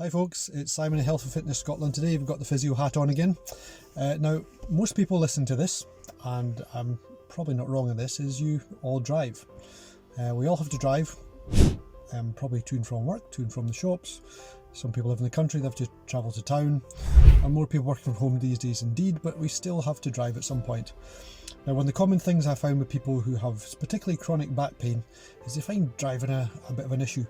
Hi folks, it's Simon at Health and Fitness Scotland. Today we've got the physio hat on again. Now, most people listen to this, and I'm probably not wrong in this, is you all drive. We all have to drive, probably to and from work, to and from the shops. Some people live in the country, they have to travel to town, and more people working from home these days indeed, but we still have to drive at some point. Now, one of the common things I found with people who have particularly chronic back pain is they find driving a bit of an issue.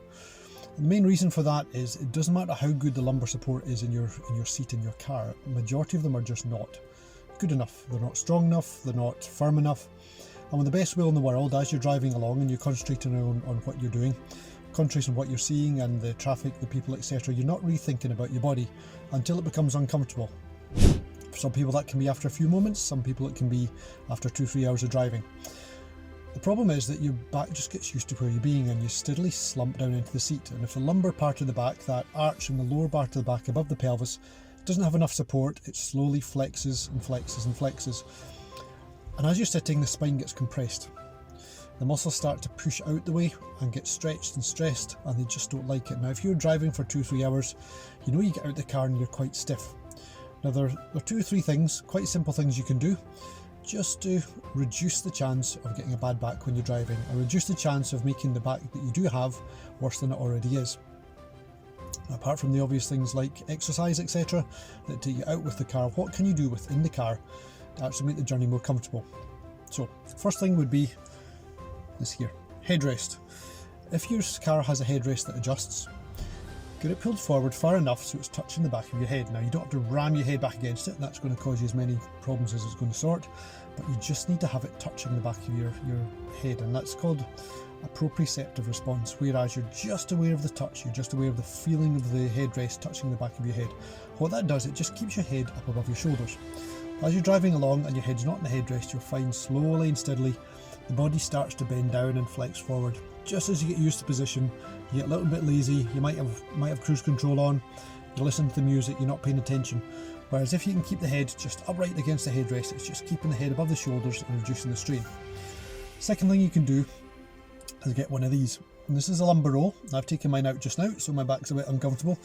And the main reason for that is it doesn't matter how good the lumbar support is in your seat in your car. The majority of them are just not good enough. They're not strong enough, they're not firm enough. And with the best will in the world, as you're driving along and you're concentrating on what you're doing, concentrating on what you're seeing and the traffic, the people, etc., you're not really thinking about your body until it becomes uncomfortable. For some people that can be after a few moments, some people it can be after 2-3 hours of driving. The problem is that your back just gets used to where you're being and you steadily slump down into the seat, and if the lumbar part of the back, that arch in the lower part of the back above the pelvis, doesn't have enough support, it slowly flexes and flexes and flexes. And as you're sitting, the spine gets compressed. The muscles start to push out the way and get stretched and stressed, and they just don't like it. Now, if you're driving for 2-3 hours, you know you get out the car and you're quite stiff. Now, there are 2 or 3 things, quite simple things you can do, just to reduce the chance of getting a bad back when you're driving, and reduce the chance of making the back that you do have worse than it already is. Apart from the obvious things like exercise, etc., that take you out with the car, what can you do within the car to actually make the journey more comfortable? So, first thing would be this here, headrest. If your car has a headrest that adjusts, get it pulled forward far enough so it's touching the back of your head. Now, you don't have to ram your head back against it, that's going to cause you as many problems as it's going to sort, but you just need to have it touching the back of your head, and that's called a proprioceptive response, whereas you're just aware of the touch, you're just aware of the feeling of the headrest touching the back of your head. What that does, it just keeps your head up above your shoulders. As you're driving along and your head's not in the headrest, you'll find slowly and steadily the body starts to bend down and flex forward. Just as you get used to the position, you get a little bit lazy, you might have cruise control on, you listen to the music, you're not paying attention. Whereas if you can keep the head just upright against the headrest, it's just keeping the head above the shoulders and reducing the strain. Second thing you can do is get one of these. And this is a lumbar roll. I've taken mine out just now, so my back's a bit uncomfortable.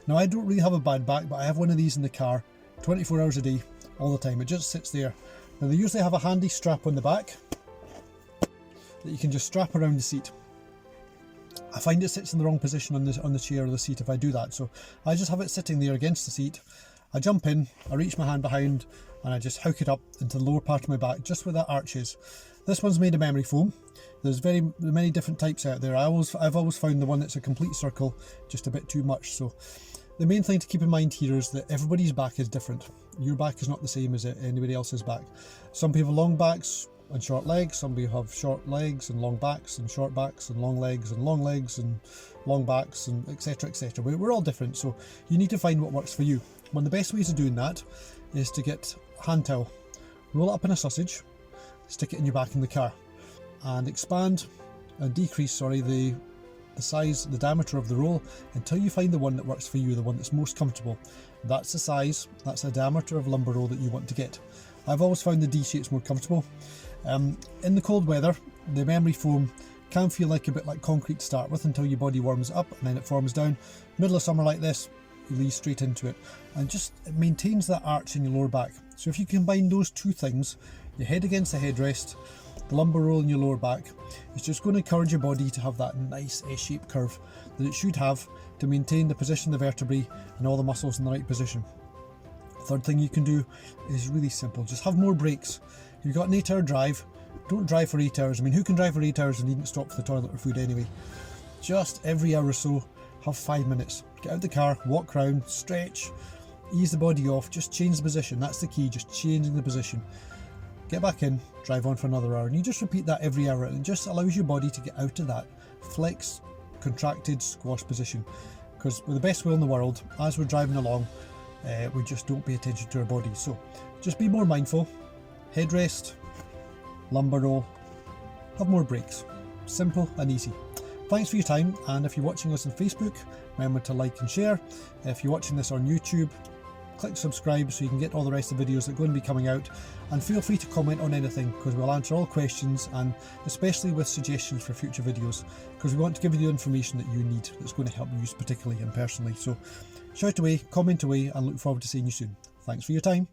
Now, I don't really have a bad back, but I have one of these in the car 24 hours a day, all the time. It just sits there. Now, they usually have a handy strap on the back that you can just strap around the seat. I find it sits in the wrong position on the chair or the seat if I do that, so I just have it sitting there against the seat. I jump in, I reach my hand behind, and I just hook it up into the lower part of my back, just where that arch is. This one's made of memory foam. There's many different types out there. I've always found the one that's a complete circle just a bit too much. So the main thing to keep in mind here is that everybody's back is different. Your back is not the same as anybody else's back. Some people have long backs and short legs, some people have short legs and long backs, and short backs and long legs and long backs, and etc, etc. We're all different, so you need to find what works for you. One of the best ways of doing that is to get a hand towel, roll it up in a sausage, stick it in your back in the car, and expand and decrease the size, the diameter of the roll until you find the one that works for you, the one that's most comfortable. That's the size, that's the diameter of lumbar roll that you want to get. I've always found the D shape's more comfortable. In the cold weather, the memory foam can feel like a bit like concrete to start with until your body warms up and then it forms down. Middle of summer like this, you lean straight into it, and it maintains that arch in your lower back. So if you combine those 2 things, your head against the headrest, the lumbar roll in your lower back, it's just going to encourage your body to have that nice S-shaped curve that it should have to maintain the position of the vertebrae and all the muscles in the right position. Third thing you can do is really simple, just have more breaks. If you've got an 8-hour drive, don't drive for 8 hours. I mean, who can drive for 8 hours and needn't stop for the toilet or food anyway? Just every hour or so, have 5 minutes. Get out the car, walk around, stretch, ease the body off, just change the position. That's the key, just changing the position. Get back in, drive on for another hour, and you just repeat that every hour, and it just allows your body to get out of that flex, contracted, squash position. Because with the best will in the world, as we're driving along, we just don't pay attention to our body. So just be more mindful. Headrest, lumbar roll, have more breaks. Simple and easy. Thanks for your time, and if you're watching us on Facebook, remember to like and share. If you're watching this on YouTube, click subscribe so you can get all the rest of the videos that are going to be coming out, and feel free to comment on anything because we'll answer all questions, and especially with suggestions for future videos, because we want to give you the information that you need that's going to help you particularly and personally. So shout away, comment away, and look forward to seeing you soon. Thanks for your time.